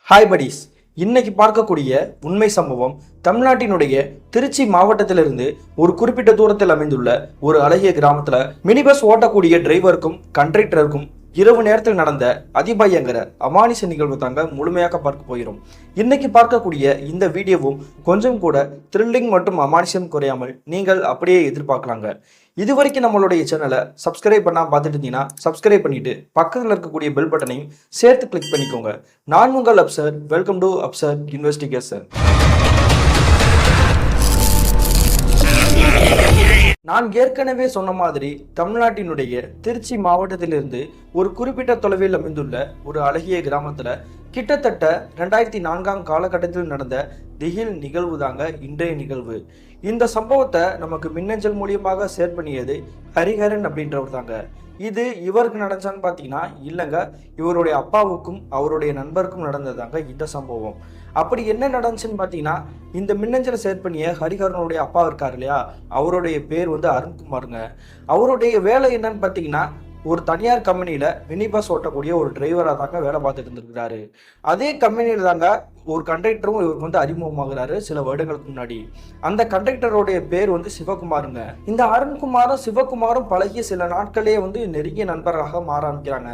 Hi buddies. இன்னைக்கு பார்க்கக்கூடிய உண்மை சம்பவம் தமிழ்நாட்டினுடைய திருச்சி மாவட்டத்திலிருந்து ஒரு குறிப்பிட்ட தூரத்தில் அமைந்துள்ள ஒரு அழகிய கிராமத்துல மினி பஸ் ஓட்டக்கூடிய டிரைவருக்கும் கண்டக்டருக்கும் இரவு நேரத்தில் நடந்த அதிபயங்கர அமானுஷ நிகழ்வு தாங்க முழுமையாக பார்க்க போகிறோம். இன்னைக்கு பார்க்கக்கூடிய இந்த வீடியோவும் கொஞ்சம் கூட த்ரில்லிங் மற்றும் அமானுஷம் குறையாமல் நீங்கள் அப்படியே எதிர்பார்க்கலாங்க. இதுவரைக்கும் நம்மளுடைய சேனலை சப்ஸ்கிரைப் பண்ணால் பார்த்துட்டு இருந்தீங்கன்னா சப்ஸ்கிரைப் பண்ணிட்டு பக்கத்தில் இருக்கக்கூடிய பெல் பட்டனையும் சேர்த்து கிளிக் பண்ணிக்கோங்க. நான் உங்கள் Afsar. Welcome to Afsar investigation. நான் ஏற்கனவே சொன்ன மாதிரி தமிழ்நாட்டினுடைய திருச்சி மாவட்டத்திலிருந்து ஒரு குறிப்பிட்ட தொலைவில் அமைந்துள்ள ஒரு அழகிய கிராமத்துல கிட்டத்தட்ட 2004ஆம் காலகட்டத்தில் நடந்த திகில் நிகழ்வு தாங்க இன்றைய நிகழ்வு. இந்த சம்பவத்தை நமக்கு மின்னஞ்சல் மூலியமாக ஷேர் பண்ணியது ஹரிஹரன் அப்படின்றவர் தாங்க. இது இவருக்கு நடந்துச்சான்னு பார்த்தீங்கன்னா இல்லைங்க, இவருடைய அப்பாவுக்கும் அவருடைய நண்பருக்கும் நடந்ததாங்க இந்த சம்பவம். அப்படி என்ன நடந்துச்சுன்னு பார்த்தீங்கன்னா, இந்த மின்னஞ்சலை ஷேர் பண்ணிய ஹரிஹரனுடைய அப்பா இருக்கார் இல்லையா, அவருடைய பேர் வந்து அருண்குமாருங்க. அவருடைய வேலை என்னன்னு பார்த்தீங்கன்னா, ஒரு தனியார் கம்பெனியில் மினி பஸ் ஓட்டக்கூடிய ஒரு டிரைவராக தாங்க வேலை பார்த்துட்டு இருந்திருக்கிறாரு. அதே கம்பெனியில் தாங்க ஒரு கண்டக்டரும் இவருக்கு வந்து அறிமுகமாகிறாரு சில வருடங்களுக்கு முன்னாடி. அந்த கண்டக்டருடைய பேர் வந்து சிவகுமாருங்க. இந்த அருண்குமாரும் சிவகுமாரும் பழகிய சில நாட்களே வந்து நெருங்கிய நண்பர்களாக மாற ஆரம்பிக்கிறாங்க.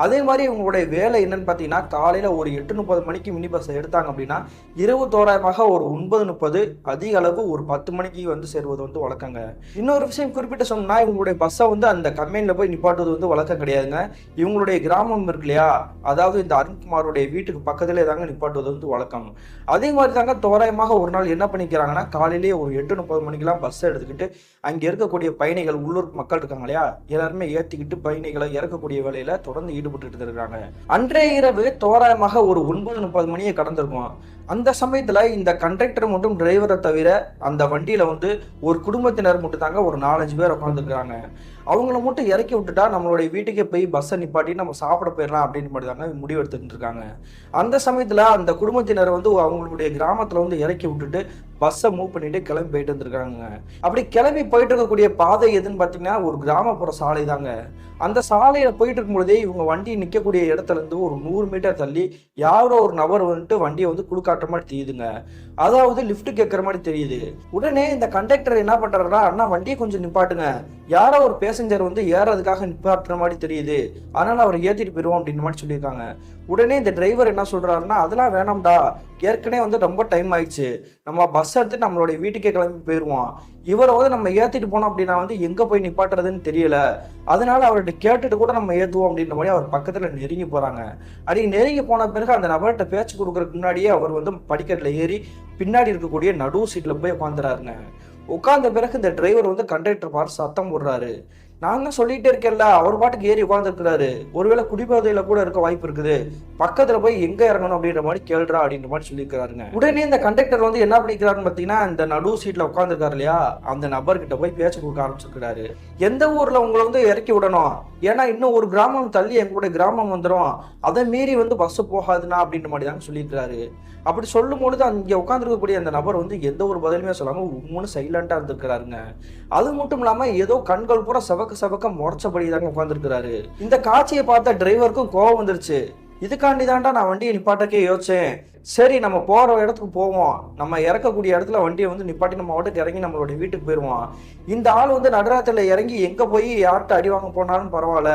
அதே மாதிரி இவங்களுடைய வேலை என்னன்னு பார்த்தீங்கன்னா, காலையில் ஒரு 8:30 மணிக்கு மினி பஸ்ஸை எடுத்தாங்க அப்படின்னா இரவு தோராயமாக ஒரு 9:30, அதிக அளவு ஒரு 10 மணிக்கு வந்து சேருவது வந்து வழக்கங்க. இன்னொரு விஷயம் குறிப்பிட்டு சொன்னா, இவங்களுடைய பஸ்ஸை வந்து அந்த கம்பெனியில் போய் நிப்பாட்டுவது வந்து வழக்கம் கிடையாதுங்க. இவங்களுடைய கிராமம் இருக்கு இல்லையா, அதாவது இந்த அருண்குமாருடைய வீட்டுக்கு பக்கத்திலே தாங்க நிப்பாட்டுவது வந்து வழக்கம். அதே மாதிரி தாங்க தோராயமாக ஒரு நாள் என்ன பண்ணிக்கிறாங்கன்னா, காலையிலேயே ஒரு 8:30 மணிக்கெல்லாம் பஸ் எடுத்துக்கிட்டு அங்கே இருக்கக்கூடிய பயணிகள், உள்ளூர் மக்கள் இருக்காங்க இல்லையா, எல்லாருமே ஏற்றிக்கிட்டு பயணிகளை இறக்கக்கூடிய வேலையில தொடர்ந்து ஈடுபட்டு இருக்காங்க. அன்றைய இரவு தோராயமாக ஒரு 9:30 மணியை கடந்திருக்கும். அந்த சமயத்துல இந்த கண்டக்டர் மட்டும் டிரைவரை தவிர அந்த வண்டியில வந்து ஒரு குடும்பத்தினர் மட்டும் தாங்க ஒரு 4-5 பேர் உட்காந்துருக்காங்க. அவங்கள மட்டும் இறக்கி விட்டுட்டா நம்மளுடைய வீட்டுக்கே போய் பஸ்ஸை நிப்பாட்டி நம்ம சாப்பிட போயிடலாம் அப்படின்னு மட்டும் தாங்க முடிவு எடுத்துட்டு இருக்காங்க. அந்த சமயத்துல அந்த குடும்பத்தினர் வந்து அவங்களுடைய கிராமத்துல வந்து இறக்கி விட்டுட்டு பஸ்ஸை மூவ் பண்ணிட்டு கிளம்பி போயிட்டு இருந்திருக்காங்க. அப்படி கிளம்பி போயிட்டு இருக்கக்கூடிய பாதை எதுன்னு பார்த்தீங்கன்னா, ஒரு கிராமப்புற சாலை தாங்க. அந்த சாலையில போயிட்டு இருக்கும்போதே இவங்க வண்டி நிற்கக்கூடிய இடத்துல இருந்து ஒரு 100 மீட்டர் தள்ளி யாரோ ஒரு நபர் வந்துட்டு வண்டியை வந்து குழுக்காட்டுற மாதிரி தெரியுதுங்க. அதாவது லிஃப்ட் கேட்கற மாதிரி தெரியுது. உடனே இந்த கண்டக்டர் என்ன பண்றாருன்னா, அண்ணா வண்டியை கொஞ்சம் நிப்பாட்டுங்க, யாரோ ஒரு பேசஞ்சர் வந்து ஏறதுக்காக நிப்பாட்டுற மாதிரி தெரியுது, அதனால அவரை ஏற்றிட்டு போயிடுவோம் அப்படின்னு மாதிரி சொல்லியிருக்காங்க. உடனே இந்த டிரைவர் என்ன சொல்றாருன்னா, அதெல்லாம் வேணாம்டா, ஏற்கனவே வந்து ரொம்ப டைம் ஆயிடுச்சு, நம்ம பஸ் எடுத்துட்டு நம்மளுடைய வீட்டுக்கே கிளம்பி போயிடுவோம், இவரை வந்து நம்ம ஏற்றிட்டு போனோம் அப்படின்னா வந்து எங்கே போய் நிப்பாட்டுறதுன்னு தெரியல, அதனால அவர்கிட்ட கேட்டுட்டு கூட நம்ம ஏற்றுவோம் அப்படின்ற மாதிரி அவர் பக்கத்தில் நெருங்கி போகிறாங்க. அப்படி நெருங்கி போன பிறகு அந்த நபர்கிட்ட பேச்சு கொடுக்குறதுக்கு முன்னாடியே அவர் வந்து படிக்கட்டில் ஏறி பின்னாடி இருக்கக்கூடிய நடு சீட்டில் போய் உட்காந்துறாருங்க. உட்கார்ந்த பிறகு இந்த டிரைவர் வந்து கண்டக்டர் பார்த்து சத்தம் போடுறாரு. நான் தான் சொல்லிட்டே இருக்கேன்ல, அவர் பாட்டுக்கு ஏறி உட்காந்துருக்கிறாரு, ஒருவேளை குடிபோதையில கூட இருக்க வாய்ப்பு இருக்குது, பக்கத்துல போய் எங்க இறங்கணும் அப்படின்ற மாதிரி கேள்றா அப்படின்ற மாதிரி சொல்லியிருக்கிறாருங்க. உடனே இந்த கண்டக்டர் வந்து என்ன பண்ணிக்கிறாருன்னு பார்த்தீங்கன்னா, இந்த நடு சீட்ல உட்காந்துருக்காரு இல்லையா, அந்த நபர்கிட்ட போய் பேச்சு கொடுக்க ஆரம்பிச்சிருக்கிறாரு. எந்த ஊர்ல உங்களை வந்து இறக்கி விடணும், ஏன்னா இன்னும் ஒரு கிராமம் தள்ளி எங்களுடைய கிராமம் வந்துடும், அதை மீறி வந்து பஸ் போகாதுன்னா அப்படின்ற மாதிரி தாங்க சொல்லியிருக்கிறாரு. அப்படி சொல்லும் பொழுது அங்கே உட்காந்துருக்கக்கூடிய அந்த நபர் வந்து எந்த ஒரு பதிலுமே சொல்லாம உண்மைன்னு சைலண்டா இருந்திருக்கிறாருங்க. அது மட்டும் இல்லாம ஏதோ கண்கள் பூரா செவக்க முறைச்சபடி தாங்க உட்காந்துருக்கிறாரு. இந்த காட்சியை பார்த்த டிரைவருக்கும் கோவம் வந்துருச்சு. இதுக்காண்டி தாண்டா நான் வண்டியை நிப்பாட்டக்கே யோசிச்சேன், சரி நம்ம போகிற இடத்துக்கு போவோம், நம்ம இறக்கக்கூடிய இடத்துல வண்டியை வந்து நிப்பாட்டி நம்ம ஓட்டுக்கு இறங்கி நம்மளுடைய வீட்டுக்கு போயிடுவோம், இந்த ஆள் வந்து நடுராத்திரில இறங்கி எங்கே போய் யார்கிட்ட அடி வாங்க போனாலும் பரவாயில்ல,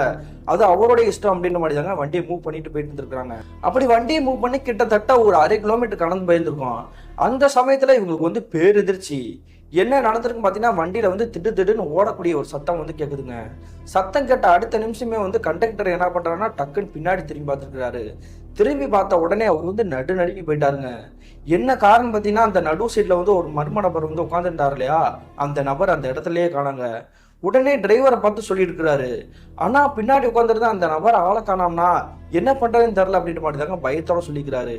அது அவருடைய இஷ்டம் அப்படின்ற மாதிரி தாங்க வண்டியை மூவ் பண்ணிட்டு போயிட்டு இருந்திருக்காங்க. அப்படி வண்டியை மூவ் பண்ணி கிட்டத்தட்ட ஒரு 1/2 கிலோமீட்டர் கடந்து போயிருந்திருக்கோம். அந்த சமயத்தில் இவங்களுக்கு வந்து பேரெதிர்ச்சி. என்ன நடந்திருக்குன்னு பார்த்தீங்கன்னா, வண்டியில் வந்து திடுன்னு ஓடக்கூடிய ஒரு சத்தம் வந்து கேட்குதுங்க. சத்தம் கேட்ட அடுத்த நிமிஷமே வந்து கண்டக்டர் என்ன பண்ணுறாருன்னா, டக்குன்னு பின்னாடி திரும்பி பார்த்துருக்காரு. திரும்பி பார்த்த உடனே அவர் வந்து நடுங்கி போயிட்டாருங்க. என்ன காரணம் பார்த்தீங்கன்னா, அந்த நடு சீட்டில் வந்து ஒரு மர்ம நபர் வந்து உட்காந்துட்டார் இல்லையா, அந்த நபர் அந்த இடத்துலயே காணாங்க. உடனே டிரைவரை பார்த்து சொல்லியிருக்கிறாரு, ஆனா பின்னாடி உட்காந்துருந்தா அந்த நபர் ஆளை காணாம்னா என்ன பண்றதுன்னு தெரியல அப்படின்ற மாதிரி தாங்க பயத்தோட சொல்லிக்கிறாரு.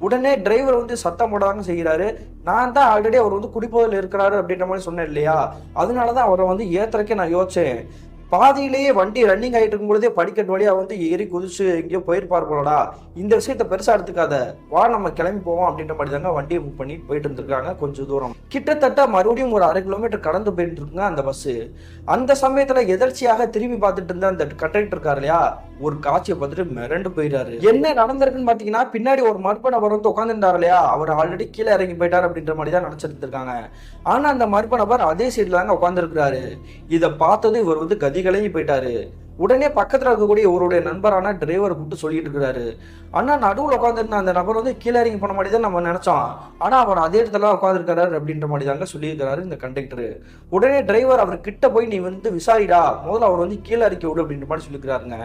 உடனே டிரைவர் வந்து சத்தம் போடாதாங்க செய்கிறாரு, நான் தான் ஆல்ரெடி அவர் வந்து குடிப்போதில் இருக்கிறாரு அப்படின்ற மாதிரி சொன்னேன் இல்லையா, அதனாலதான் அவரை வந்து ஏத்துறக்கே நான் யோசிச்சேன், பாதியிலேயே வண்டி ரன்னிங் ஆகிட்டு இருக்கும் பொழுதே படிக்கட்டு வழியா வந்து ஏறி குதிச்சு எங்கேயோ போயிருப்பார் போலடா, இந்த விஷயத்த பெருசா எடுத்துக்காத, வா நம்ம கிளம்பி போவோம் அப்படின்ற மாதிரி தாங்க வண்டியை மூவ் பண்ணி போயிட்டு இருந்திருக்காங்க. கொஞ்சம் தூரம் கிட்டத்தட்ட மறுபடியும் ஒரு 1/2 கிலோமீட்டர் கடந்து போயிட்டு இருக்குங்க அந்த பஸ். அந்த சமயத்துல எதர்ச்சியாக திரும்பி பார்த்துட்டு இருந்த அந்த கண்டக்டர் இருக்காரு இல்லையா, ஒரு காட்சியை பார்த்துட்டு மிரண்டு போயிட்டாரு. என்ன நடந்திருக்குன்னு பாத்தீங்கன்னா, பின்னாடி ஒரு மர்ம நபர் வந்து உட்காந்துருந்தாரு இல்லையா, அவர் ஆல்ரெடி கீழே இறங்கி போயிட்டார் அப்படின்ற மாதிரி தான் நினைச்சிட்டு இருக்காங்க. ஆனா அந்த மர்ம நபர் அதே சைட்ல தாங்க உட்காந்துருக்கிறாரு. இதை பார்த்தது இவர் வந்து கதிகலங்கி போயிட்டாரு. உடனே பக்கத்துல இருக்கக்கூடிய இவருடைய நண்பரான டிரைவர் கூப்பிட்டு சொல்லிட்டு இருக்கிறாரு, ஆனா நடுவில் உட்காந்துருந்த அந்த நபர் வந்து கீழே இறங்கி போன மாதிரி தான் நம்ம நினைச்சோம், ஆனா அவர் அதே இடத்துல உட்காந்துருக்காரு அப்படின்ற மாதிரி தாங்க சொல்லியிருக்கிறாரு இந்த கண்டக்டர். உடனே டிரைவர் அவர் கிட்ட போய் நீ வந்து விசாரிடா, முதல்ல அவர் வந்து கீழே இறக்கி விடு அப்படின்ற மாதிரி சொல்லியிருக்கிறாருங்க.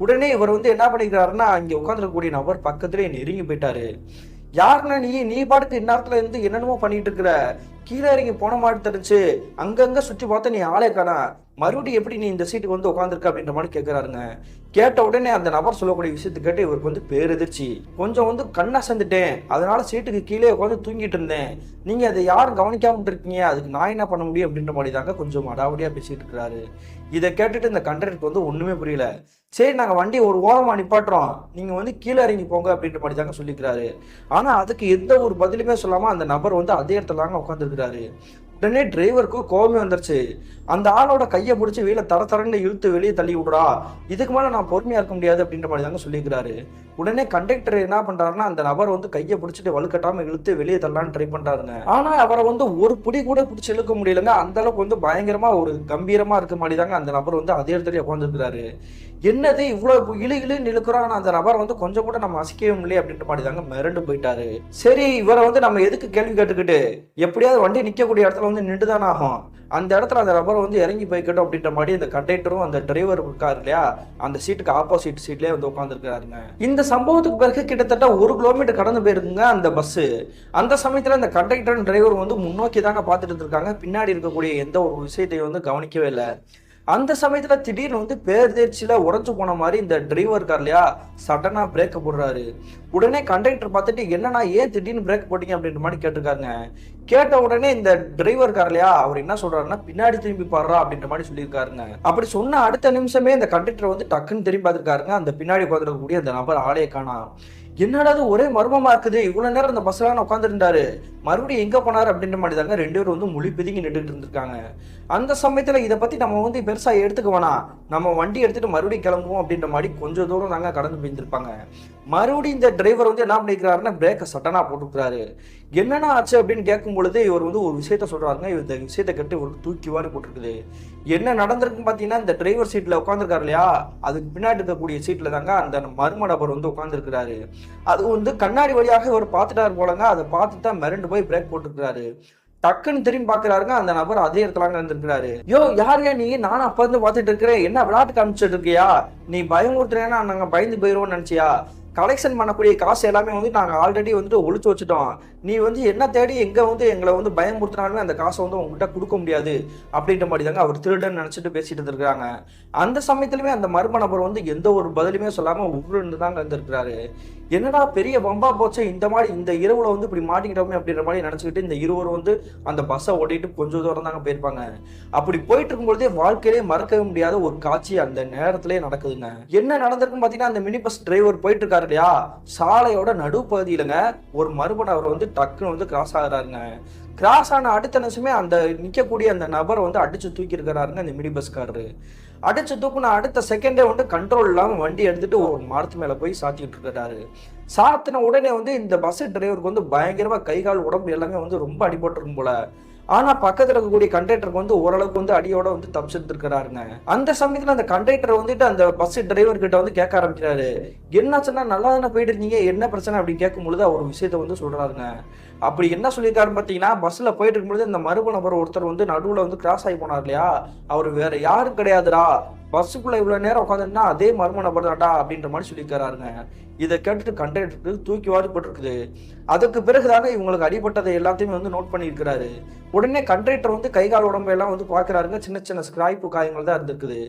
உடனே இவர் வந்து என்ன பண்ணிக்கிறாருன்னா, இங்க உட்காந்துருக்கக்கூடிய நபர் பக்கத்துலேயே நெருங்கி போயிட்டாரு. யாருன்னா நீ பாட்டுக்கு இந்நேரத்துல இருந்து என்னென்னமோ பண்ணிட்டு இருக்கிற, கீழே இறங்கி போன மாதிரி தெரிஞ்சு அங்கங்க சுற்றி பார்த்து நீ ஆளே காணா, மறுபடியும் எப்படி நீ இந்த சீட்டுக்கு வந்து உட்காந்துருக்க அப்படின்ற மாதிரி கேட்கிறாருங்க. கேட்ட உடனே அந்த நபர் சொல்லக்கூடிய விஷயத்தை கேட்டு இவருக்கு வந்து பேரெதிர்ச்சி. கொஞ்சம் வந்து கண்ணா சந்துட்டேன், அதனால சீட்டுக்கு கீழே உட்காந்து தூங்கிட்டு இருந்தேன், நீங்க அதை யாரும் கவனிக்காம இருக்கீங்க, அதுக்கு நான் என்ன பண்ண முடியும் அப்படின்ற மாதிரி தாங்க கொஞ்சம் அடாவடியா பேசிட்டு இருக்கிறாரு. இதை கேட்டுட்டு இந்த கண்டக்டருக்கு வந்து ஒண்ணுமே புரியல. சரி நாங்க வண்டி ஒரு ஓரமா நிப்பாட்டுறோம், நீங்க வந்து கீழே இறங்கி போங்க அப்படின்ற மாதிரி தாங்க சொல்லிக்கிறாரு. ஆனா அதுக்கு எந்த ஒரு பதிலுமே சொல்லாம அந்த நபர் வந்து அதே இடத்துல தாங்க உட்காந்துருக்கிறாரு. உடனே டிரைவருக்கு கோபமே வந்துருச்சு. அந்த ஆளோட கையை பிடிச்சி வீல தரன்னு இழுத்து வெளியே தள்ளி விடுறா, இதுக்கு மேல நான் பொறுமையா இருக்க முடியாது அப்படின்ற மாதிரி தாங்க சொல்லிக்கிறாரு. உடனே கண்டக்டர் என்ன பண்றாருன்னா, அந்த நபர் வந்து கையை பிடிச்சிட்டு வலுக்கட்டாம இழுத்து வெளியே தள்ளலான்னு ட்ரை பண்றாருங்க. ஆனா அவரை வந்து ஒரு புடி கூட பிடிச்சி இழுக்க முடியலங்க. அந்த அளவுக்கு வந்து பயங்கரமா ஒரு கம்பீரமா இருக்க மாதிரி தாங்க அந்த நபர் வந்து அதே இடத்துல உட்காந்துருக்கிறாரு. என்னது இவ்வளவு இழுன்னு இழுக்கிறோம், அந்த நபர் வந்து கொஞ்சம் கூட நம்ம அசைக்கவே முடியல அப்படின்ற மாதிரி தாங்க மிரண்டு போயிட்டாரு. சரி இவரை வந்து நம்ம எதுக்கு கேள்வி கேட்டுக்கிட்டு, எப்படியாவது வண்டி நிக்கக்கூடிய இடத்துல வந்து நின்றுதானே ஆகும், அந்த இடத்துல அந்த நபர் வந்து இறங்கி போய்க்கட்டும் அப்படின்ற மாதிரி இந்த கண்டக்டரும் அந்த டிரைவர் இருக்காரு இல்லையா, அந்த சீட்டுக்கு ஆப்போசிட் சீட்லயே வந்து உட்காந்துருக்காருங்க. இந்த சம்பவத்துக்கு பிறகு கிட்டத்தட்ட 1 கிலோமீட்டர் கடந்து போயிருக்குங்க அந்த பஸ். அந்த சமயத்துல இந்த கண்டக்டர் டிரைவர் வந்து முன்னோக்கி தாங்க பார்த்துட்டு இருக்காங்க, பின்னாடி இருக்கக்கூடிய எந்த ஒரு விஷயத்தையும் வந்து கவனிக்கவே இல்லை. அந்த சமயத்துல திடீர்னு வந்து பேர்தேர்ச்சியில உடஞ்சு போன மாதிரி இந்த டிரைவர் இருக்கார் இல்லையா, சடனா பிரேக் போடுறாரு. உடனே கண்டக்டர் பார்த்துட்டு என்னன்னா ஏன் திடீர்னு பிரேக் போட்டீங்க அப்படின்ற மாதிரி கேட்டிருக்காங்க. கேட்ட உடனே இந்த டிரைவர் இருக்கார் இல்லையா, அவர் என்ன சொல்றாருன்னா பின்னாடி திரும்பி பாடுறா அப்படின்ற மாதிரி சொல்லியிருக்காருங்க. அப்படி சொன்ன அடுத்த நிமிஷமே இந்த கண்டக்டர் வந்து டக்குன்னு திரும்பி பார்த்துருக்காருங்க. அந்த பின்னாடி உட்காந்துருக்கக்கூடிய அந்த நபர் ஆளையே காணா. என்னடா ஒரே மர்மமா இருக்குது, இவ்வளவு நேரம் அந்த பஸ்ல உட்காந்துருந்தாரு, மறுபடியும் எங்க போனாரு அப்படின்ற மாதிரி தாங்க 2 பேரும் வந்து மொழி பிதுங்கி நின்றுட்டு இருந்திருக்காங்க. அந்த சமயத்துல இதை பத்தி நம்ம வந்து பெருசா எடுத்துக்க வேணாம், நம்ம வண்டி எடுத்துட்டு மறுபடியும் கிளம்புவோம் அப்படின்ற மாதிரி கொஞ்சம் தூரம் தாங்க கடந்து போயிருந்திருப்பாங்க. மறுபடியும் இந்த டிரைவர் வந்து என்ன பண்ணிக்கிறாருன்னா பிரேக்கை சட்டனா போட்டுக்கிறாரு. என்னன்னா ஆச்சு அப்படின்னு கேட்கும் பொழுது இவர் வந்து ஒரு விஷயத்த சொல்றாருங்க. இந்த விஷயத்த கேட்டு இவருக்கு தூக்கி வாரி போட்டுருக்குது. என்ன நடந்திருக்குன்னு பாத்தீங்கன்னா, இந்த டிரைவர் சீட்ல உட்காந்துருக்காரு இல்லையா, அதுக்கு பின்னாடி இருக்கக்கூடிய சீட்ல தாங்க அந்த மர்ம நபர் வந்து உட்காந்துருக்கிறாரு. அது வந்து கண்ணாடி வழியாக இவர் பார்த்துட்டாரு போலங்க. அதை பார்த்து தான் மிரண்டு போய் பிரேக் போட்டுருக்காரு. டக்குன்னு திரும்பி பாக்குறாருங்க, அந்த நபர் அதே இடத்துல இருந்திருக்கிறாரு. யோ யாரையா நீ, நானும் அப்ப இருந்து பார்த்துட்டு இருக்கிறேன், என்ன விளையாட்டு காமிச்சிட்டு இருக்கியா, நீ பயமுறுத்துறேன்னா நாங்க பயந்து போயிருவோம்னு நினைச்சியா, கலெக்ஷன் பண்ணக்கூடிய காசு எல்லாமே வந்து நாங்கள் ஆல்ரெடி வந்துட்டு ஒழிச்சு வச்சுட்டோம், நீ வந்து என்ன தேடி எங்கே வந்து எங்களை வந்து பயமுறுத்தினாலுமே அந்த காசை வந்து உங்ககிட்ட கொடுக்க முடியாது அப்படின்ற மாதிரி தாங்க அவர் திருடன் நினச்சிட்டு பேசிட்டு இருந்திருக்காங்க. அந்த சமயத்துலையுமே அந்த மர்ம நபர் வந்து எந்த ஒரு பதிலுமே சொல்லாமல் உருண்டு தாங்க இருந்திருக்கிறாரு. என்னடா பெரிய பம்பா போச்சு, இந்த மாதிரி இந்த இரவுல வந்து இப்படி மாட்டிக்கிட்டோமே அப்படின்ற மாதிரி நினச்சிக்கிட்டு இந்த இருவரும் வந்து அந்த பஸ்ஸை ஓட்டிட்டு கொஞ்சம் தூரம் தாங்க போயிருப்பாங்க. அப்படி போயிட்டு இருக்கும்போதே வாழ்க்கையிலே மறக்கவே முடியாத ஒரு காட்சி அந்த நேரத்திலே நடக்குதுங்க. என்ன நடந்திருக்குன்னு பார்த்தீங்கன்னா, அந்த மினி பஸ் டிரைவர் போயிட்டு இருக்காரு இல்லையா, சாலையோட நடுப்பகுதியிலங்க ஒரு மர்ம நபர் வந்து டக்குன்னு வந்து கிராஸ் ஆகுறாருங்க. கிராஸ் ஆன அடுத்த நிமிஷமே அந்த நிற்கக்கூடிய அந்த நபரை வந்து அடிச்சு தூக்கி இருக்கிறாருங்க அந்த மினி பஸ்காரரு. அடிச்சு தூக்குன அடுத்த செகண்டே வந்து கண்ட்ரோல் இல்லாமல் வண்டி எடுத்துட்டு ஒரு மரத்து மேலே போய் சாத்திட்டு இருக்கிறாரு. சாத்தின உடனே வந்து இந்த பஸ் டிரைவருக்கு வந்து பயங்கரமா கை கால் உடம்பு எல்லாமே வந்து ரொம்ப அடிபட்டிருக்கும் போல. ஆனா பக்கத்துல இருக்கக்கூடிய கண்டக்டருக்கு வந்து ஓரளவுக்கு வந்து அடியோட வந்து தப்பிச்சுட்டு இருக்கிறாருங்க. அந்த சமயத்துல அந்த கண்டக்டர் வந்துட்டு அந்த பஸ் டிரைவர் கிட்ட வந்து கேட்க ஆரம்பிக்கிறாரு, என்னாச்சுன்னா நல்லா தானே போயிட்டு இருந்தீங்க, என்ன பிரச்சனை அப்படின்னு கேட்கும் பொழுது அவர் விஷயத்த வந்து சொல்றாருங்க. அப்படி என்ன சொல்லியிருக்காருன்னு பார்த்தீங்கன்னா, பஸ்ல போயிட்டு இருக்கும்பொழுது இந்த மர்ம நபர் ஒருத்தர் வந்து நடுவில் வந்து கிராஸ் ஆகி போனார் இல்லையா, அவர் வேற யாரும் கிடையாதுடா, பஸ்ஸுக்குள்ள இவ்வளவு நேரம் உட்காந்துன்னா அதே மர்ம நபர் தான்டா அப்படின்ற மாதிரி சொல்லியிருக்காருங்க. இதை கேட்டுட்டு கண்டக்டருக்கு தூக்கி வாரி போட்டிருக்குது. அதுக்கு பிறகுதாங்க இவங்களுக்கு அடிபட்டதை எல்லாத்தையுமே வந்து நோட் பண்ணியிருக்கிறாரு. உடனே கண்டக்டர் வந்து கை கால் உடம்பு எல்லாம் வந்து பார்க்குறாருங்க, சின்ன சின்ன ஸ்கிராய்ப்பு காயங்கள் தான் இருந்திருக்குது.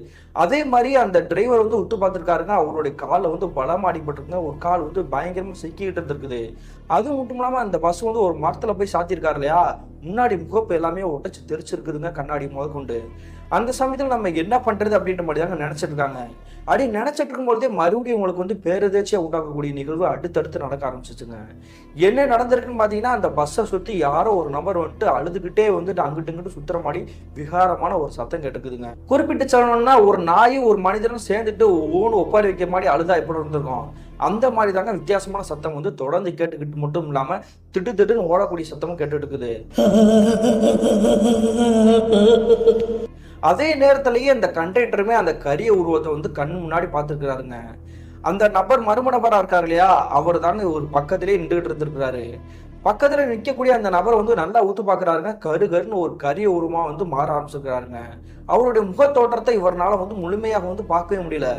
அதே மாதிரி அந்த டிரைவர் வந்து விட்டு பார்த்துருக்காருங்க, அவருடைய காலில் வந்து பலமாக அடிபட்டிருக்குங்க, ஒரு கால் வந்து பயங்கரமாக சிக்கிக்கிட்டு இருந்திருக்குது. அதுவும் மட்டும் இல்லாமல் அந்த பஸ் வந்து ஒரு மரத்தில் போய் சாத்தியிருக்காரு இல்லையா, முன்னாடி முகப்பு எல்லாமே உடைச்சு தெரிச்சிருக்குதுங்க, கண்ணாடி முதற்கொண்டு. அந்த சமயத்தில் நம்ம என்ன பண்றது அப்படின்ற மாதிரி தாங்க நினைச்சிட்டு இருக்காங்க. அப்படி நினைச்சிட்டு இருக்கும்போதே மறுபடியும் உங்களுக்கு வந்து பேரதிர்ச்சியா உண்டாக்கக்கூடிய நிகழ்வு அடுத்தடுத்து நடக்க ஆரம்பிச்சிச்சுங்க. என்ன நடந்திருக்குன்னு பாத்தீங்கன்னா, அந்த பஸ்ஸை சுத்தி யாரோ ஒரு நபர் வந்துட்டு அழுதுகிட்டே வந்துட்டு அங்கிட்டு இங்கிட்டு சுத்துற மாதிரி விகாரமான ஒரு சத்தம் கேட்டுக்குதுங்க. குறிப்பிட்டு சொல்லணும்னா, ஒரு நாயும் ஒரு மனிதனும் சேர்ந்துட்டு ஒவ்வொன்று ஒப்பாரி வைக்க மாதிரி அழுதா எப்படி இருந்திருக்கும், அந்த மாதிரி தாங்க வித்தியாசமான சத்தம் வந்து தொடர்ந்து கேட்டுக்கிட்டு மட்டும் இல்லாம திட்டு திட்டுன்னு ஓடக்கூடிய சத்தமும் கேட்டுட்டு இருக்குது. அதே நேரத்திலேயே அந்த கண்டக்டருமே அந்த கரிய உருவத்தை வந்து கண் முன்னாடி பார்த்துருக்கிறாருங்க. அந்த நபர் மர்ம நபரா இருக்காரு இல்லையா, அவர் தாங்க ஒரு பக்கத்திலேயே நின்றுகிட்டு இருந்திருக்கிறாரு. பக்கத்துல நிற்கக்கூடிய அந்த நபர் வந்து நல்லா ஊத்து பாக்குறாருங்க. கருன்னு ஒரு கரிய உருவமா வந்து மாற ஆரம்பிச்சிருக்காருங்க. அவருடைய முகத்தோற்றத்தை இவரால வந்து முழுமையாக வந்து பார்க்கவே முடியல.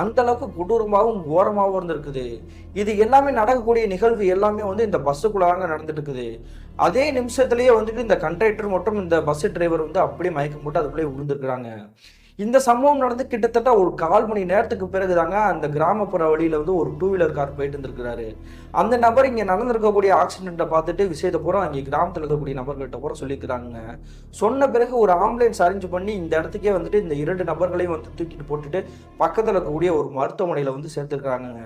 அந்த அளவுக்கு கொடூரமாகவும் ஓரமாகவும் இருந்திருக்குது. இது எல்லாமே நடக்கக்கூடிய நிகழ்வு எல்லாமே வந்து இந்த பஸ்ஸுக்குள்ளாக நடந்துட்டு இருக்குது. அதே நிமிஷத்திலேயே வந்துட்டு இந்த கண்டக்டர் மற்றும் இந்த பஸ் டிரைவர் வந்து அப்படியே மயக்கம் போட்டு அதுக்குள்ளே விழுந்திருக்கிறாங்க. இந்த சம்பவம் நடந்து கிட்டத்தட்ட ஒரு 1/4 மணி நேரத்துக்கு பிறகுதாங்க அந்த கிராமப்புற வழியில வந்து ஒரு 2 வீலர் கார் போயிட்டு இருந்திருக்கிறாரு. அந்த நபர் இங்க நடந்திருக்கக்கூடிய ஆக்சிடென்ட்டை பார்த்துட்டு விஷயத்தை பூரா அங்கே கிராமத்தில் இருக்கக்கூடிய நபர்கள்ட்ட பூரா சொல்லியிருக்கிறாங்க. சொன்ன பிறகு ஒரு ஆம்புலன்ஸ் அரேஞ்ச் பண்ணி இந்த இடத்துக்கே வந்துட்டு இந்த 2 நபர்களையும் வந்து தூக்கிட்டு போட்டுட்டு பக்கத்தில் இருக்கக்கூடிய ஒரு மருத்துவமனையில வந்து சேர்த்துருக்காங்க.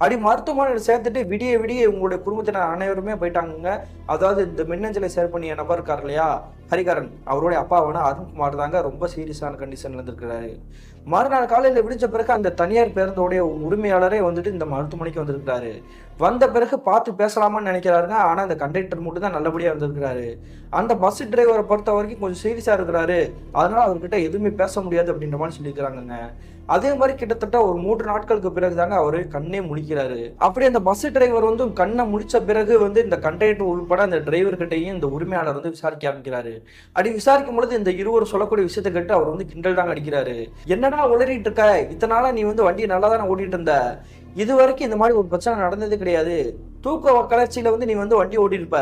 அப்படி மருத்துவமனையில் சேர்த்துட்டு விடிய விடிய உங்களுடைய குடும்பத்தினர் அனைவருமே போயிட்டாங்க. அதாவது இந்த மின்னஞ்சலை ஷேர் பண்ணிய நபர் இருக்கார் இல்லையா, ஹரிகரன், அவருடைய அப்பாவான அருண்குமார் தாங்க ரொம்ப சீரியஸான கண்டிஷன்ல இருந்திருக்கிறாரு. மறுநாள் காலையில் விடிஞ்ச பிறகு அந்த தனியார் பேருந்தோடைய உரிமையாளரே வந்துட்டு இந்த மருத்துவமனைக்கு வந்திருக்கிறாரு. வந்த பிறகு பார்த்து பேசலாமான்னு நினைக்கிறாருங்க. ஆனா அந்த கண்டக்டர் மட்டும் தான் நல்லபடியா வந்திருக்கிறாரு. அந்த பஸ் டிரைவரை பொறுத்த வரைக்கும் கொஞ்சம் சீரியஸா இருக்கிறாரு. அதனால அவர்கிட்ட எதுவுமே பேச முடியாது அப்படின்ற மாதிரி சொல்லியிருக்கிறாங்க. அதே மாதிரி கிட்டத்தட்ட ஒரு 3 நாட்களுக்கு பிறகு தாங்க அவரு கண்ணே முழிக்கிறாரு. அப்படி அந்த பஸ் டிரைவர் வந்து கண்ணை முழிச்ச பிறகு வந்து இந்த கண்டக்டர் உள்பட அந்த டிரைவர்கிட்டையும் இந்த உரிமையாளர் வந்து விசாரிக்க ஆரம்பிக்கிறாரு. அப்படி விசாரிக்கும் பொழுது இந்த இருவர் சொல்லக்கூடிய விஷயத்தை கேட்டு அவர் வந்து கிண்டல் தாங்க அடிக்கிறாரு. என்னடா உளறிட்டு இருக்க, இத்தனை நாளா நீ வந்து வண்டியை நல்லா தானே ஓட்டிட்டு இருந்த, இது வரைக்கும் இந்த மாதிரி ஒரு பிரச்சனை நடந்ததே கிடையாது, தூக்க கலர்ச்சியில வந்து நீ வந்து வண்டி ஓட்டிருப்ப,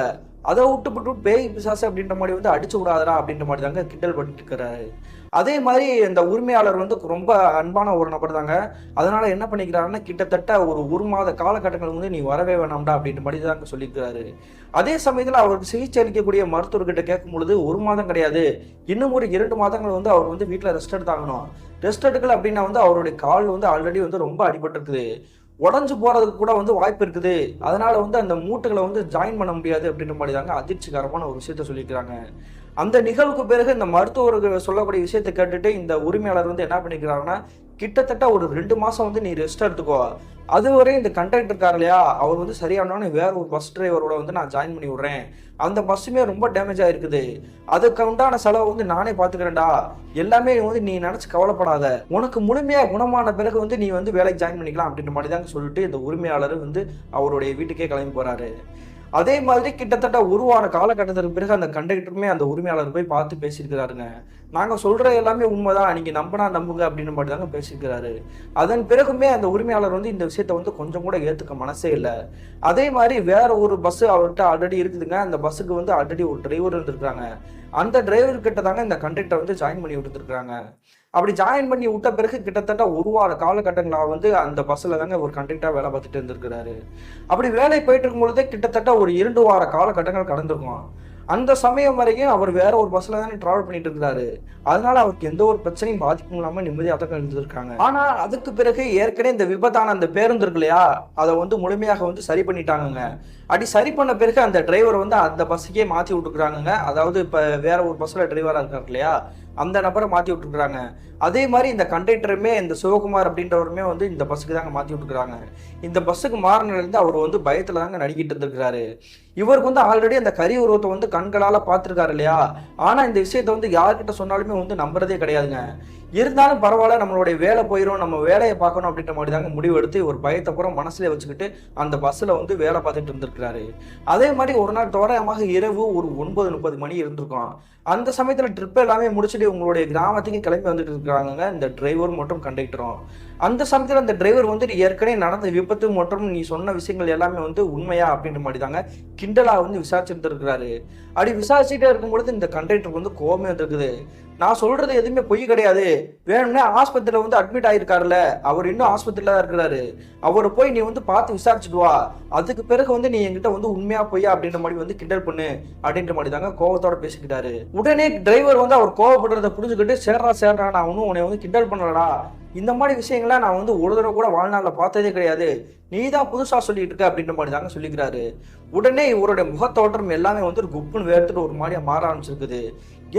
அதை விட்டு பேய் பிசாசு அப்படின்ற மாதிரி வந்து அடிச்சு விடாதரா அப்படின்ற மாதிரி தாங்க கிண்டல் பண்ணிட்டு இருக்கிறாரு. அதே மாதிரி இந்த உரிமையாளர் வந்து ரொம்ப அன்பான ஒரு நபர் தாங்க. அதனால என்ன பண்ணிக்கிறாருன்னா, கிட்டத்தட்ட ஒரு மாத காலகட்டங்கள் வந்து நீ வரவே வேணாம்டா அப்படின்ற மாதிரி தாங்க சொல்லியிருக்கிறாரு. அதே சமயத்தில் அவருக்கு சிகிச்சை அளிக்கக்கூடிய மருத்துவர்கிட்ட கேட்கும் பொழுது 1 மாதம் கிடையாது, இன்னும் ஒரு 2 மாதங்கள் வந்து அவர் வந்து வீட்டில் ரெஸ்ட் எடுத்தாகணும். ரெஸ்ட் எடுக்கல அப்படின்னா வந்து அவருடைய கால் வந்து ஆல்ரெடி வந்து ரொம்ப அடிபட்டு இருக்குது, உடஞ்சு போறதுக்கு கூட வந்து வாய்ப்பு இருக்குது. அதனால வந்து அந்த மூட்டுகளை வந்து ஜாயின் பண்ண முடியாது அப்படின்ற மாதிரி தாங்க அதிர்ச்சிகரமான ஒரு விஷயத்த சொல்லியிருக்கிறாங்க. அந்த நிகழ்வுக்கு பிறகு இந்த மருத்துவர்கள் சொல்லக்கூடிய விஷயத்தை கேட்டுட்டு இந்த உரிமையாளர் வந்து என்ன பண்ணிக்கிறாங்கன்னா, கிட்டத்தட்ட ஒரு 2 மாசம் வந்து நீ ரெஸ்ட் எடுத்துக்கோ, அதுவரை இந்த கண்டக்டர் இருக்கார் இல்லையா, அவர் வந்து சரியானோன்னு வேற ஒரு பஸ் டிரைவரோட வந்து நான் ஜாயின் பண்ணி விடுறேன், அந்த பஸ்ஸுமே ரொம்ப டேமேஜ் ஆயிருக்குது, அதுக்கு உண்டான செலவு வந்து நானே பார்த்துக்கிறேன்டா, எல்லாமே வந்து நீ நினைச்சு கவலைப்படாத, உனக்கு முழுமையா குணமான பிறகு வந்து நீ வந்து வேலைக்கு ஜாயின் பண்ணிக்கலாம் அப்படின்ற மாதிரி தாங்க சொல்லிட்டு இந்த உரிமையாளர் வந்து அவருடைய வீட்டுக்கே கிளம்பி போறாரு. அதே மாதிரி கிட்டத்தட்ட 1 வார காலகட்டத்திற்கு பிறகு அந்த கண்டக்டருமே அந்த உரிமையாளர் போய் பார்த்து பேசியிருக்கிறாருங்க. நாங்க சொல்ற எல்லாமே உண்மைதான், நீங்க நம்பினா நம்புங்க அப்படின்னு மட்டும் தாங்க பேசியிருக்கிறாரு. அதன் பிறகுமே அந்த உரிமையாளர் வந்து இந்த விஷயத்த வந்து கொஞ்சம் கூட ஏத்துக்க மனசே இல்லை. அதே மாதிரி வேற ஒரு பஸ் அவர்கிட்ட ஆல்ரெடி இருக்குதுங்க. அந்த பஸ்ஸுக்கு வந்து ஆல்ரெடி ஒரு டிரைவர் இருந்திருக்காங்க. அந்த டிரைவர் கிட்ட தாங்க இந்த கண்டக்டர் வந்து ஜாயின் பண்ணி விட்டுருக்காங்க. அப்படி ஜாயின் பண்ணி விட்ட பிறகு கிட்டத்தட்ட 1 வார காலகட்டங்களாக வந்து அந்த பஸ்ஸில் தாங்க ஒரு கண்டக்டராக வேலை பார்த்துட்டு இருந்திருக்கிறாரு. அப்படி வேலை போயிட்டு இருக்கும் பொழுதே கிட்டத்தட்ட ஒரு 2 வார காலகட்டங்கள் கடந்திருக்கும். அந்த சமயம் வரைக்கும் அவர் வேற ஒரு பஸ்ல தானே டிராவல் பண்ணிட்டு இருக்கிறாரு. அதனால அவருக்கு எந்த ஒரு பிரச்சனையும் பாதிப்பும் இல்லாம நிம்மதியாக தான் இருந்திருக்காங்க. ஆனா அதுக்கு பிறகு ஏற்கனவே இந்த விபத்தான அந்த பேருந்து இருக்கு இல்லையா, அதை வந்து முழுமையாக வந்து சரி பண்ணிட்டாங்க. அப்படி சரி பண்ண பிறகு அந்த டிரைவர் வந்து அந்த பஸ்ஸுக்கே மாற்றி விட்டுருக்குறாங்க. அதாவது இப்போ வேற ஒரு பஸ்ல டிரைவராக இருக்காரு இல்லையா, அந்த நபரை மாற்றி விட்டுருக்குறாங்க. அதே மாதிரி இந்த கண்டக்டருமே இந்த சிவகுமார் அப்படின்றவருமே வந்து இந்த பஸ்ஸுக்கு தாங்க மாற்றி விட்டுருக்குறாங்க. இந்த பஸ்ஸுக்கு மாறினிலிருந்து அவர் வந்து பயத்தில் தாங்க நடிக்கிட்டு இருந்திருக்கிறாரு. இவருக்கு வந்து ஆல்ரெடி அந்த கரி உருவத்தை வந்து கண்களால் பார்த்துருக்காரு இல்லையா, ஆனால் இந்த விஷயத்தை வந்து யார்கிட்ட சொன்னாலுமே வந்து நம்புறதே கிடையாதுங்க. இருந்தாலும் பரவாயில்ல, நம்மளுடைய வேலை போயிடும், நம்ம வேலையை பார்க்கணும் அப்படின்ற மாதிரி தாங்க முடிவு எடுத்து ஒரு பயத்தை பூரா மனசுல வச்சுக்கிட்டு அந்த பஸ்ஸில் வந்து வேலை பார்த்துட்டு இருந்திருக்கிறாரு. அதே மாதிரி ஒரு நாள் தோராயமாக இரவு ஒரு 9:30 மணி இருந்திருக்கும். அந்த சமயத்தில் ட்ரிப் எல்லாமே முடிச்சுட்டு உங்களுடைய கிராமத்துக்கு கிளம்பி வந்துட்டு இருக்கிறாங்க இந்த டிரைவர் மற்றும் கண்டக்டரும். அந்த சமயத்தில் அந்த டிரைவர் வந்து ஏற்கனவே நடந்த விபத்து மற்றும் நீ சொன்ன விஷயங்கள் எல்லாமே வந்து உண்மையா அப்படின்ற மாதிரி தாங்க கிண்டலா வந்து விசாரிச்சுட்டு இருக்கிறாரு. அப்படி விசாரிச்சுட்டே இருக்கும்பொழுது இந்த கண்டக்டருக்கு வந்து கோபமே வந்துருக்குது. நான் சொல்றது எதுவுமே பொய் கிடையாது, வேணும்னா ஆஸ்பத்திரியில வந்து அட்மிட் ஆயிருக்காருல்ல, அவர் இன்னும் ஆஸ்பத்திரியில தான் இருக்கிறாரு, அவரை போய் நீ வந்து பார்த்து விசாரிச்சுட்டு வா, அதுக்கு பிறகு வந்து நீ என்கிட்ட வந்து உண்மையா பொய்யா அப்படின்ற மாதிரி வந்து கிண்டல் பண்ணு அப்படின்ற மாதிரி தாங்க கோபத்தோட பேசிக்கிட்டாரு. உடனே டிரைவர் வந்து அவர் கோவப்படுறத புரிஞ்சுக்கிட்டு சேர்றா நான் ஒன்னும் உன்னை வந்து கிண்டல் பண்ணலடா, இந்த மாதிரி விஷயங்கள நான் வந்து ஒரு தடவை கூட வாழ்நாளில் பார்த்ததே கிடையாது, நீ தான் புதுசா சொல்லிட்டு இருக்க அப்படின்ற மாதிரி தாங்க சொல்லிக்கிறாரு. உடனே இவருடைய முகத்தோற்றம் எல்லாமே வந்து ஒரு குப்புன்னு வேர்த்துட்டு ஒரு மாதிரியா மாற ஆரம்பிச்சிருக்குது.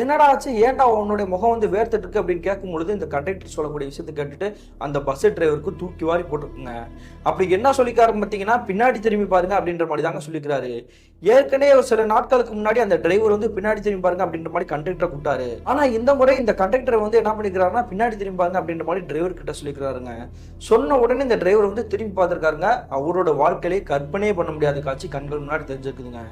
என்னடா ஆச்சு, ஏன்டா உன்னுடைய முகம் வந்து வேர்த்துட்டு இருக்கு அப்படின்னு கேட்கும் பொழுது இந்த கண்டக்டர் சொல்லக்கூடிய விஷயத்தை கேட்டுட்டு அந்த பஸ் டிரைவருக்கு தூக்கி வாரி போட்டுருக்குங்க. அப்படி என்ன சொல்லிக்காரு பார்த்தீங்கன்னா, பின்னாடி திரும்பி பாருங்க அப்படின்ற மாதிரி தாங்க சொல்லிக்கிறாரு. ஏற்கனவே ஒரு சில நாட்களுக்கு முன்னாடி அந்த டிரைவர் வந்து பின்னாடி திரும்பி பாருங்க அப்படின்ற மாதிரி கண்டக்டரை கூப்பிட்டாரு. ஆனா இந்த முறை இந்த கண்டக்டர் வந்து என்ன பண்ணிக்கிறாருன்னா, பின்னாடி திரும்பி பாருங்க அப்படின்ற மாதிரி டிரைவர் கிட்ட சொல்லிக்கிறாருங்க. சொன்ன உடனே இந்த டிரைவர் வந்து திரும்பி பார்த்திருக்காருங்க. அவரோட வாழ்க்கையிலே கற்பனையே பண்ண முடியாத காட்சி கண்கள் முன்னாடி தெரிஞ்சிருக்குதுங்க.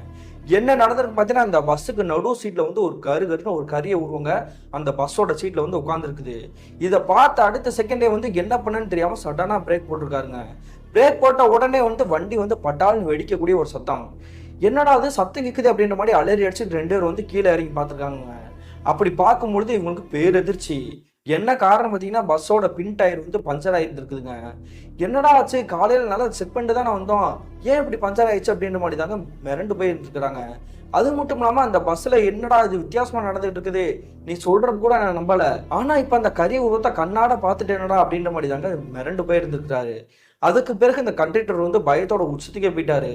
என்ன நடந்திருக்கு பார்த்தீங்கன்னா, அந்த பஸ்ஸுக்கு நடு சீட்ல வந்து ஒரு கருன்னு ஒரு கரிய உருவங்க அந்த பஸ்ஸோட சீட்ல வந்து உட்காந்துருக்குது. இதை பார்த்த அடுத்த செகண்டே வந்து என்ன பண்ணுன்னு தெரியாம சடனா பிரேக் போட்டிருக்காருங்க. பிரேக் போட்ட உடனே வந்து வண்டி வந்து பட்டால்னு வெடிக்கக்கூடிய ஒரு சத்தம். என்னடா அது சத்தம் கேக்குது அப்படின்ற மாதிரி அலறி அடிச்சு 2 பேர் வந்து கீழே இறங்கி பார்த்துருக்காங்க. அப்படி பார்க்கும்பொழுது இவங்களுக்கு பேரெதிர்ச்சி. என்ன காரணம் பார்த்தீங்கன்னா, பஸ்ஸோட பின் டயர் வந்து பஞ்சர் ஆகிருந்துருக்குதுங்க. என்னடா ஆச்சு, காலையில் நல்லா செக் பண்ணிட்டு தானே வந்தோம், ஏன் இப்படி பஞ்சர் ஆயிடுச்சு அப்படின்ற மாதிரி தாங்க மிரண்டு போய் இருந்துருக்குறாங்க. அது மட்டும் இல்லாமல் அந்த பஸ்ஸில் என்னடா இது வித்தியாசமாக நடந்துகிட்டு இருக்குது, நீ சொல்கிறது கூட நான் நம்பலை, ஆனால் இப்போ அந்த கரிய உருவத்தை கண்ணாட பார்த்துட்டேனடா அப்படின்ற மாதிரி தாங்க மிரண்டு போய் இருந்துருக்கிறாரு. அதுக்கு பிறகு இந்த கண்டக்டர் வந்து பயத்தோட உச்சத்துக்கே போயிட்டாரு.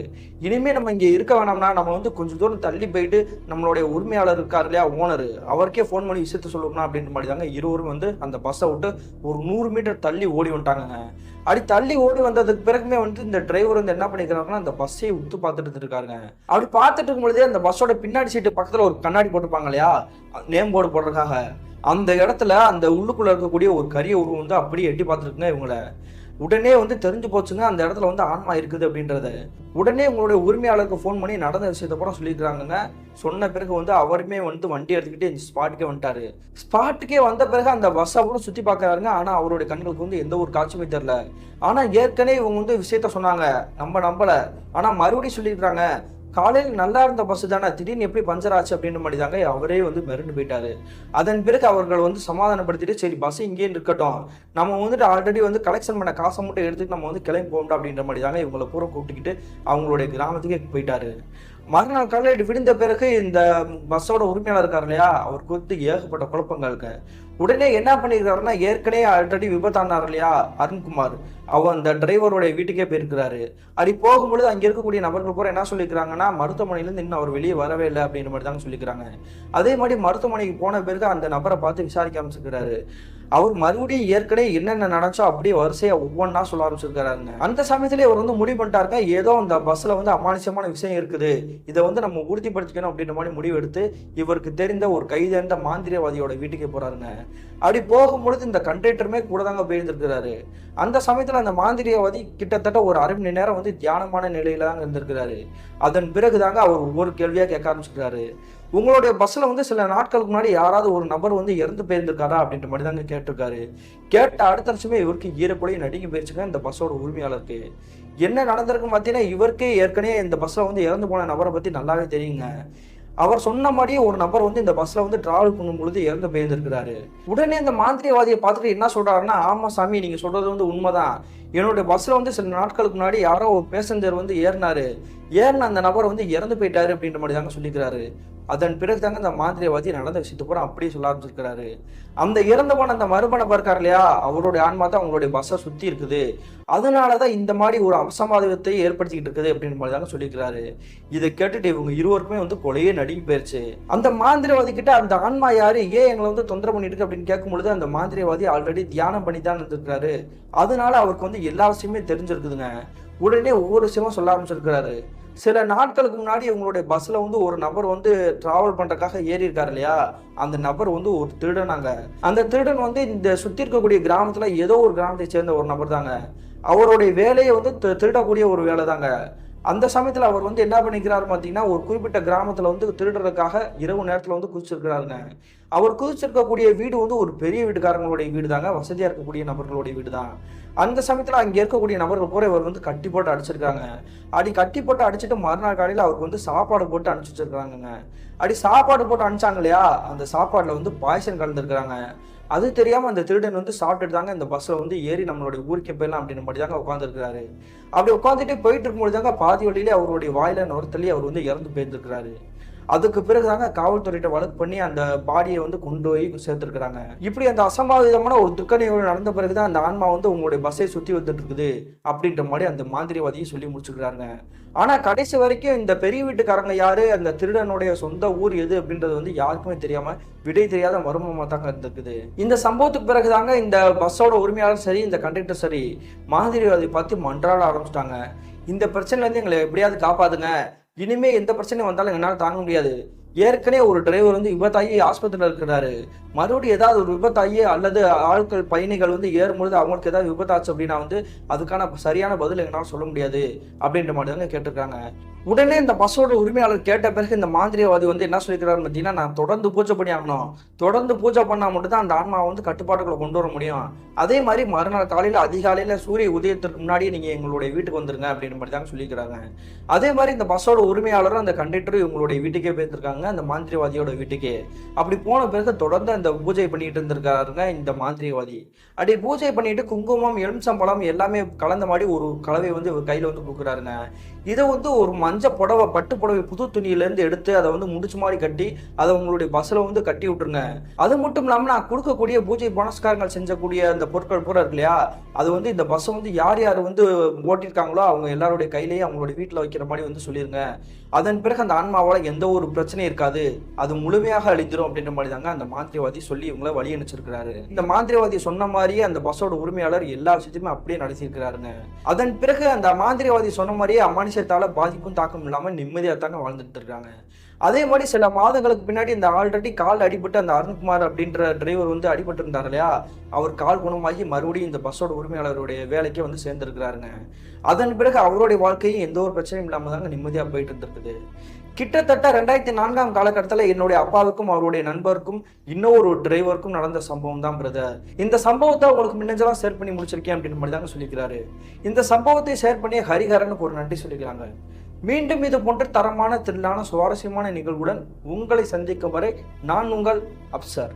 இனிமே நம்ம இங்கே இருக்க வேணாம்னா நம்ம வந்து கொஞ்சம் தூரம் தள்ளி போயிட்டு நம்மளுடைய உரிமையாளர் இருக்கார் இல்லையா, ஓனர், அவருக்கே ஃபோன் பண்ணி விஷயத்த சொல்லணும்னா அப்படின்ற மாதிரி தாங்க இருவரும் வந்து அந்த பஸ்ஸை விட்டு ஒரு 100 மீட்டர் தள்ளி ஓடி வந்துட்டாங்க. அப்படி தள்ளி ஓடி வந்ததுக்கு பிறகுமே வந்து இந்த டிரைவர் வந்து என்ன பண்ணிக்கிறாங்கன்னா, அந்த பஸ்ஸையே உத்து பார்த்துட்டு இருக்காருங்க. அப்படி பார்த்துட்டு இருக்கும்பொழுதே அந்த பஸ்ஸோட பின்னாடி சீட்டு பக்கத்தில் ஒரு கண்ணாடி போட்டுப்பாங்க இல்லையா, நேம் போர்டு போடுறதுக்காக, அந்த இடத்துல அந்த உள்ளுக்குள்ள இருக்கக்கூடிய ஒரு கரிய உருவம் வந்து அப்படியே எட்டி பார்த்துருக்குங்க இவங்கள. உடனே வந்து தெரிஞ்சு போச்சுங்க அந்த இடத்துல வந்து ஆன்மா இருக்குது அப்படின்றத. உடனே உங்களுடைய உரிமையாளருக்கு ஃபோன் பண்ணி நடந்த விஷயத்த கூட சொல்லியிருக்காங்க. சொன்ன பிறகு வந்து அவருமே வந்து வண்டி எடுத்துக்கிட்டு இந்த ஸ்பாட்டுக்கே வந்துட்டாரு. ஸ்பாட்டுக்கே வந்த பிறகு அந்த பஸ்ஸை கூட சுற்றி பார்க்குறாருங்க. ஆனால் அவருடைய கண்களுக்கு வந்து எந்த ஒரு காட்சியுமே தெரில. ஆனால் ஏற்கனவே இவங்க வந்து விஷயத்த சொன்னாங்க, நம்பலை. ஆனால் மறுபடியும் சொல்லியிருக்காங்க, காலையில் நல்லா இருந்த பஸ் தானே, திடீர்னு எப்படி பஞ்சர் ஆச்சு அப்படின்ற மாதிரி தாங்க அவரே வந்து மிரண்டு போயிட்டாரு. அதன் பிறகு அவர்கள் வந்து சமாதானப்படுத்திட்டு, சரி பஸ் இங்கேயே இருக்கட்டும், நம்ம வந்துட்டு ஆல்ரெடி வந்து கலெக்ஷன் பண்ண காசை மட்டும் எடுத்துட்டு நம்ம வந்து கிளம்பி போகணும் அப்படின்ற மாதிரி தாங்க இவங்களை பூரா கூப்பிட்டுக்கிட்டு அவங்களுடைய கிராமத்துக்கே போயிட்டாரு. மறுநாள் காலையில் விழுந்த பிறகு இந்த பஸ்ஸோட உரிமையாளர் இருக்கார் இல்லையா, அவருக்கு வந்து ஏகப்பட்ட குழப்பங்கள் இருக்கு. உடனே என்ன பண்ணிருக்காருன்னா, ஏற்கனவே ஆல்ரெடி விபத்தானார் இல்லையா அருண்குமார், அவர் அந்த டிரைவருடைய வீட்டுக்கே போயிருக்கிறாரு. அப்படி போகும்பொழுது அங்கே இருக்கக்கூடிய நபர்கள் கூட என்ன சொல்லிக்கிறாங்கன்னா, மருத்துவமனையிலேருந்து இன்னும் அவர் வெளியே வரவே இல்லை அப்படின்ற மாதிரி தாங்க சொல்லிக்கிறாங்க. அதே மாதிரி மருத்துவமனைக்கு போன பிறகு அந்த நபரை பார்த்து விசாரிக்க ஆரம்பிச்சிருக்கிறாரு. அவர் மறுபடியும் ஏற்கனவே என்னென்ன நடந்துச்சோ அப்படியே வரிசையா ஒவ்வொன்றா சொல்ல ஆரம்பிச்சிருக்காருங்க. அந்த சமயத்திலே அவர் வந்து முடிவு பண்ணிட்டாருங்க, ஏதோ அந்த பஸ்ல வந்து அமானுஷமான விஷயம் இருக்குது, இதை வந்து நம்ம உறுதிப்படுத்திக்கணும் அப்படின்ற மாதிரி முடிவு எடுத்து இவருக்கு தெரிந்த ஒரு கைதேர்ந்த மாந்திரியவாதியோட வீட்டுக்கே போறாருங்க. அப்படி போகும்பொழுது இந்த கண்டக்டருமே கூட தாங்க போயிருந்திருக்கிறாரு. அந்த சமயத்துல அந்த மாந்திரியவாதி கிட்டத்தட்ட ஒரு 1/2 மணி நேரம் வந்து தியானமான நிலையில தாங்க இருந்திருக்கிறாரு. அதன் பிறகு தாங்க அவர் ஒவ்வொரு கேள்வியா கேட்க ஆரம்பிச்சிருக்காரு. உங்களுடைய பஸ்ஸில் வந்து சில நாட்களுக்கு முன்னாடி யாராவது ஒரு நபர் வந்து இறந்து போயிருந்திருக்காரா அப்படின்ற மாதிரி தாங்க கேட்டிருக்காரு. கேட்ட அடுத்த வருஷமே இவருக்கு ஈரப்பொழியை நடுங்கி போயிருச்சுங்க இந்த பஸ்ஸோட உரிமையாளருக்கு. என்ன நடந்திருக்குன்னு பார்த்தீங்கன்னா, இவருக்கே ஏற்கனவே இந்த பஸ்ஸில் வந்து இறந்து போன நபரை பற்றி நல்லாவே தெரியுங்க. அவர் சொன்ன மாதிரியே ஒரு நபர் வந்து இந்த பஸ்ல வந்து டிராவல் பண்ணும் பொழுது இறந்து போயிருந்திருக்கிறாரு. உடனே இந்த மாந்திரியவாதியை பார்த்துட்டு என்ன சொல்றாருன்னா, ஆமா சாமி, நீங்க சொல்றது வந்து உண்மைதான், என்னுடைய பஸ்ல வந்து சில நாட்களுக்கு முன்னாடி யாரோ ஒரு பேசஞ்சர் வந்து ஏறின அந்த நபர் வந்து இறந்து போயிட்டாரு அப்படின்ற மாதிரி தாங்க சொல்லிக்கிறாரு. அதன் பிறகு தாங்க அந்த மாந்திரியவாதி நடந்த விஷயத்தை கூட அப்படியே சொல்ல ஆரம்பிச்சிருக்கிறாரு. அந்த இறந்து போன அந்த மறுமண இருக்கார் இல்லையா, அவருடைய ஆன்மா தான் அவங்களுடைய பஸ்ஸை சுத்தி இருக்குது, அதனாலதான் இந்த மாதிரி ஒரு அசம்பாவிதத்தை ஏற்படுத்திக்கிட்டு இருக்குது அப்படின்ற மாதிரி தாங்க சொல்லிக்கிறாரு. இதை கேட்டுட்டு இவங்க இருவருக்குமே வந்து கொலையே நடுங்கி போயிருச்சு. அந்த மாந்திரியவாதி கிட்ட அந்த ஆன்மா யாரு, ஏன் எங்களை வந்து தொந்தரவு பண்ணிட்டு இருக்கு அப்படின்னு கேட்கும் பொழுது அந்த மாந்திரியவாதி ஆல்ரெடி தியானம் பண்ணி தான் இருந்திருக்காரு, அதனால அவருக்கு வந்து எல்லா விஷயமே தெரிஞ்சிருக்குதுங்க. உடனே ஒவ்வொரு விஷயமும் சொல்ல ஆரம்பிச்சிருக்கிறாரு. சில நாட்களுக்கு முன்னாடி உங்களுடைய பஸ்ல வந்து ஒரு நபர் வந்து டிராவல் பண்றதுக்காக ஏறி இருக்காரு இல்லையா, அந்த நபர் வந்து ஒரு திருடனாங்க. அந்த திருடன் வந்து இந்த சுத்தி இருக்கக்கூடிய கிராமத்துல ஏதோ ஒரு கிராமத்தை சேர்ந்த ஒரு நபர் தாங்க. அவருடைய வேலையை வந்து திருடக்கூடிய ஒரு வேலை தாங்க. அந்த சமயத்தில் அவர் வந்து என்ன பண்ணிக்கிறாரு பார்த்தீங்கன்னா, ஒரு குறிப்பிட்ட கிராமத்தில் வந்து திருடுறதுக்காக இரவு நேரத்தில் வந்து குதிச்சிருக்கிறாருங்க. அவர் குதிச்சிருக்கக்கூடிய வீடு வந்து ஒரு பெரிய வீட்டுக்காரங்களுடைய வீடு தாங்க. வசதியாக இருக்கக்கூடிய நபர்களுடைய வீடு தான். அந்த சமயத்தில் அங்கே இருக்கக்கூடிய நபர்கள் பூரா இவர் வந்து கட்டி போட்டு அடிச்சிருக்காங்க. கட்டி போட்டு அடிச்சுட்டு மறுநாள் காலையில் அவருக்கு வந்து சாப்பாடு போட்டு அனுப்பிச்சி வச்சிருக்காங்கங்க. சாப்பாடு போட்டு அனுப்பிச்சாங்க இல்லையா, அந்த சாப்பாட்டில் வந்து பாய்சன் கலந்துருக்காங்க. அது தெரியாம அந்த திருடன் வந்து சாப்பிட்டுட்டு தாங்க இந்த பஸ்ல வந்து ஏறி நம்மளுடைய ஊருக்கே போயிடலாம் அப்படின்னு மாதிரி தாங்க உட்காந்துருக்காரு. அப்படி உட்காந்துட்டு போயிட்டு இருக்கும்போது தாங்க பாதி வழியிலே அவருடைய வாயில நுரத்தள்ளி அவர் வந்து இறந்து போயிருந்திருக்கிறாரு. அதுக்கு பிறகுதாங்க காவல்துறையிட்ட வழக்கு பண்ணி அந்த பாடியை வந்து கொண்டு போய் சேர்த்திருக்கிறாங்க. இப்படி அந்த அசம்பாவிதமான ஒரு துக்க நிகழ்வு நடந்த பிறகுதான் அந்த ஆன்மா வந்து உங்களுடைய பஸ்ஸை சுத்தி வந்துட்டு இருக்குது அப்படின்ற மாதிரி அந்த மாந்திரிவாதியை சொல்லி முடிச்சுக்கிறாங்க. ஆனா கடைசி வரைக்கும் இந்த பெரிய வீட்டுக்காரங்க யாரு, அந்த திருடனுடைய சொந்த ஊர் எது அப்படின்றது வந்து யாருக்குமே தெரியாம விடை தெரியாத மர்மமா தாங்க இருந்திருக்குது. இந்த சம்பவத்துக்கு பிறகுதாங்க இந்த பஸ்ஸோட உரிமையாளர் சரி, இந்த கண்டக்டர் சரி மாந்திரிவாதி பார்த்து மன்றாட ஆரம்பிச்சிட்டாங்க. இந்த பிரச்சனைல இருந்து எங்களை எப்படியாவது காப்பாத்துங்க, இனிமே எந்த பிரச்சனையும் வந்தாலும் என்னால் தாங்க முடியாது. ஏற்கனவே ஒரு டிரைவர் வந்து விபத்தாகி ஆஸ்பத்திரியில் இருக்கிறாரு. மறுபடியும் ஏதாவது ஒரு விபத்தாகி அல்லது ஆட்கள் பயணிகள் வந்து ஏறும்பொழுது அவங்களுக்கு ஏதாவது விபத்தாச்சு அப்படின்னா வந்து அதுக்கான சரியான பதில் எங்களால் சொல்ல முடியாது அப்படின்ற மாதிரி தாங்க கேட்டிருக்காங்க. உடனே இந்த பஸ்ஸோட உரிமையாளர் கேட்ட பிறகு இந்த மாந்திரியவாதி வந்து என்ன சொல்லிக்கிறாருன்னு பார்த்தீங்கன்னா, நான் தொடர்ந்து பூஜை பண்ணி ஆகணும், தொடர்ந்து பூஜை பண்ணால் மட்டும் தான் அந்த ஆன்மாவை வந்து கட்டுப்பாட்டுக்குள்ள கொண்டு வர முடியும். அதே மாதிரி மறுநாள் காலையில் அதிகாலையில் சூரிய உதயத்திற்கு முன்னாடியே நீங்கள் எங்களுடைய வீட்டுக்கு வந்துருங்க அப்படின்ற மாதிரி தாங்க சொல்லிக்கிறாங்க. அதே மாதிரி இந்த பஸ்ஸோட உரிமையாளரும் அந்த கண்டக்டரும் இவங்களுடைய வீட்டுக்கே போயிருக்காங்க, அந்த மாந்திரியவாதியோட வீட்டுக்கே. அப்படி போன பிறகு தொடர்ந்து அந்த பூஜை பண்ணிட்டு இருந்திருக்காருங்க இந்த மாந்திரியவாதி. அப்படி பூஜை பண்ணிட்டு குங்குமம், எலுமிச்சம்பழம் எல்லாமே கலந்த மாதிரி ஒரு கலவை வந்து கையில் வந்து கொடுக்குறாருங்க. இதை வந்து ஒரு மஞ்சள் புடவை, பட்டு புடவை புது துணியிலேருந்து எடுத்து அதை வந்து முடிச்சு மாதிரி கட்டி அதை உங்களுடைய பஸ்ஸில் வந்து கட்டி விட்டுருங்க. அது மட்டும் இல்லாமல் நான் கொடுக்கக்கூடிய பூஜை போனஸ்காரங்கள் செஞ்சக்கூடிய அந்த பொருட்கள் பூரா இருக்கு இல்லையா, அது வந்து இந்த பஸ்ஸை வந்து யார் யார் வந்து ஓட்டியிருக்காங்களோ அவங்க எல்லாருடைய கையிலேயே அவங்களுடைய வீட்டில் வைக்கிற மாதிரி வந்து சொல்லிடுங்க. அதன் பிறகு அந்த ஆன்மாவால் எந்த ஒரு பிரச்சனையும் இருக்காது, அது முழுமையாக அழிஞ்சிரும் அப்படின்ற மாதிரி தாங்க அந்த மாந்திரிவாதி சொல்லி இவங்கள வழி அனுப்பிச்சிருக்கிறாரு. இந்த மாந்திரிவாதி சொன்ன மாதிரியே அந்த பஸ்ஸோட உரிமையாளர் எல்லா விஷயத்தையுமே அப்படியே நடத்தியிருக்கிறாருங்க. அதன் பிறகு அந்த மாந்திரிவாதி சொன்ன மாதிரியே அமானுஷத்தால பாதிப்பும் தாக்கம் இல்லாமல் நிம்மதியாக தாங்க வாழ்ந்துட்டு இருக்காங்க. அதே மாதிரி சில மாதங்களுக்கு பின்னாடி இந்த ஆல்ரெடி கால் அடிபட்டு அந்த அருண்குமார் அப்படின்ற டிரைவர் வந்து அடிபட்டு இருந்தார் இல்லையா, அவர் கால் குணமாகி மறுபடியும் இந்த பஸ்ஸோட உரிமையாளருடைய வேலைக்கே வந்து சேர்ந்திருக்கிறாருங்க. அதன் பிறகு அவருடைய வாழ்க்கையும் எந்த ஒரு பிரச்சனையும் இல்லாமல் தாங்க நிம்மதியாக போயிட்டு இருந்திருக்குது. கிட்டத்தட்ட 2004 காலகட்டத்தில் என்னுடைய அப்பாவுக்கும் அவருடைய நண்பருக்கும் இன்னொரு டிரைவருக்கும் நடந்த சம்பவம் தான் பிரதர். இந்த சம்பவத்தை உங்களுக்கு மின்னஞ்சலாம் ஷேர் பண்ணி முடிச்சிருக்கேன் அப்படின்னு மாதிரி தாங்க சொல்லிக்கிறாரு. இந்த சம்பவத்தை ஷேர் பண்ணி ஹரிஹரனுக்கு ஒரு நன்றி சொல்லிக்கிறாங்க. மீண்டும் இது போன்ற தரமான, திரளான, சுவாரஸ்யமான நிகழ்வுடன் உங்களை சந்திக்கும் வரை நான் உங்கள் அப்சர்.